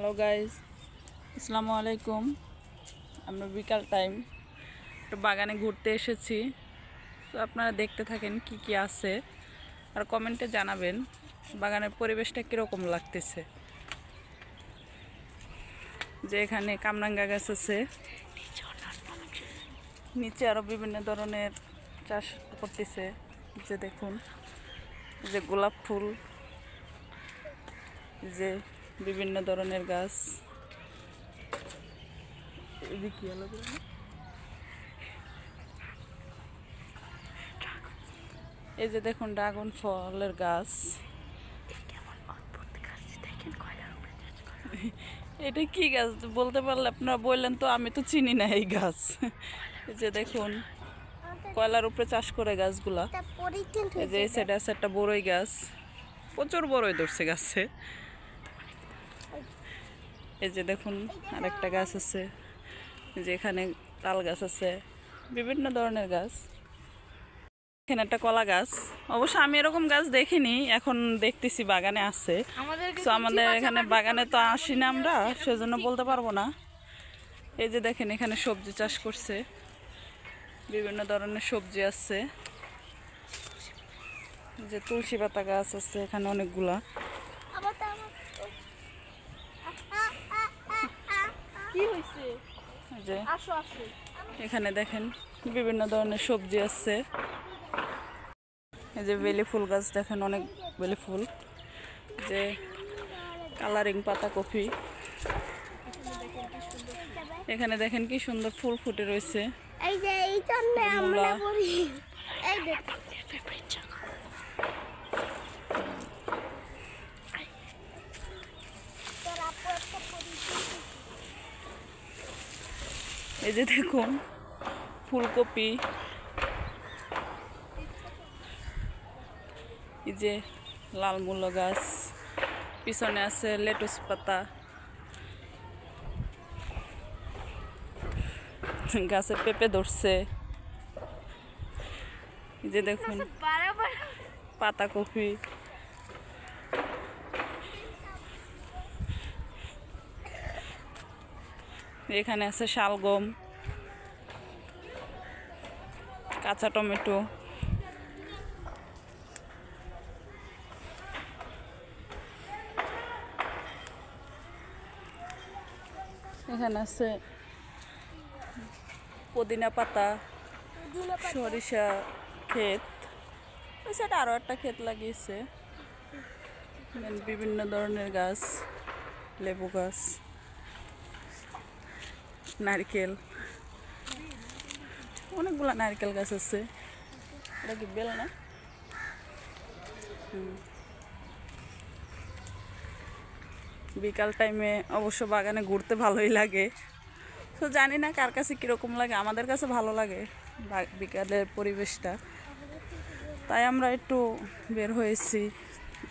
Hello guys, আসসালামু আলাইকুম। আমরা বিকাল টাইম একটু বাগানে ঘুরতে এসেছি। তো আপনারা দেখতে থাকেন কি কি আছে, আর কমেন্টে জানাবেন বাগানের পরিবেশটা কীরকম লাগতেছে। যে এখানে কামরাঙ্গা গাছ আছে, নিচে আরও বিভিন্ন ধরনের চাষ করতেছে। যে দেখুন, যে গোলাপ ফুল, যে বিভিন্ন ধরনের গাছ। এই যে দেখুন ড্রাগন ফলের গাছ। এটা কি গাছ বলতে পারলে আপনারা বললেন তো, আমি তো চিনি না এই গাছ। এই যে দেখুন কয়লার উপরে চাষ করে গাছগুলা। এই যে এই সাইডে আছে একটা বড়ই গাছ, প্রচুর বড়ই ধরছে গাছে। এই যে দেখুন আরেকটা গাছ আছে, যে এখানে তাল গাছ আছে, বিভিন্ন ধরনের গাছ। এখানে একটা কলা গাছ, অবশ্য আমি এরকম গাছ দেখিনি, এখন দেখতেছি বাগানে আছে। তো আমাদের এখানে বাগানে তো আসি না আমরা, সেজন্য বলতে পারবো না। এই যে দেখেন এখানে সবজি চাষ করছে, বিভিন্ন ধরনের সবজি আছে। যে তুলসী পাতা গাছ আছে এখানে অনেকগুলা। যে এখানে দেখেন বিভিন্ন ধরনের সবজি আছে। এই যে বেলি ফুল গাছ দেখেন, অনেক বেলি ফুল। যে কালারিং পাতা কপি, এখানে দেখেন কি সুন্দর ফুল ফুটে রয়েছে। এই যে দেখুন ফুলকপি, এই যে লাল মূলো গাছ, পিছনে আছে লেটুস পাতা, গাছে পেঁপে ধরছে। এই যে দেখুন পাতাকপি, এখানে আছে শালগম, কাঁচা টমেটো, এখানে আছে পুদিনা পাতা, সরিষা ক্ষেত, সেটা আরও একটা ক্ষেত লাগিয়েছে। বিভিন্ন ধরনের গাছ, লেবু গাছ, নারকেল, অনেকগুলো নারকেল গাছ আছে। এটা কি বেল না? বিকাল টাইমে অবশ্য বাগানে ঘুরতে ভালোই লাগে। তো জানি না কার কাছে কীরকম লাগে, আমাদের কাছে ভালো লাগে বিকালের পরিবেশটা, তাই আমরা একটু বের হয়েছি।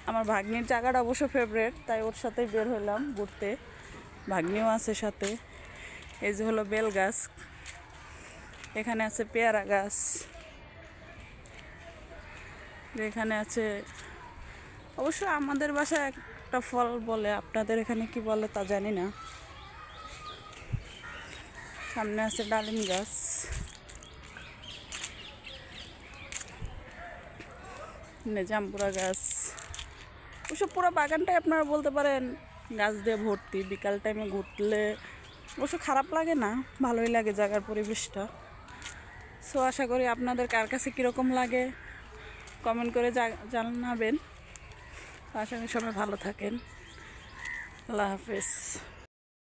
আমার ভাগ্নির জায়গাটা অবশ্য ফেভারেট, তাই ওর সাথেই বের হলাম ঘুরতে। ভাগ্নিও আছে সাথে। এই যে হলো বেল গাছ, এখানে আছে পেয়ারা গাছ, এখানে আছে অবশ্য আমাদের বাসায় একটা ফল বলে, আপনাদের এখানে কি বলে তা জানি না। সামনে আছে ডালিম গাছ, জাম্বুরা গাছ। ওসব পুরো বাগানটাই আপনারা বলতে পারেন গাছ দিয়ে ভর্তি। বিকাল টাইমে ঘুরলে অবশ্য খারাপ লাগে না, ভালোই লাগে জায়গার পরিবেশটা। সো আশা করি আপনাদের কার কাছে কীরকম লাগে কমেন্ট করে জানাবেন। আশা করি সবাই ভালো থাকেন। আল্লাহ হাফেজ।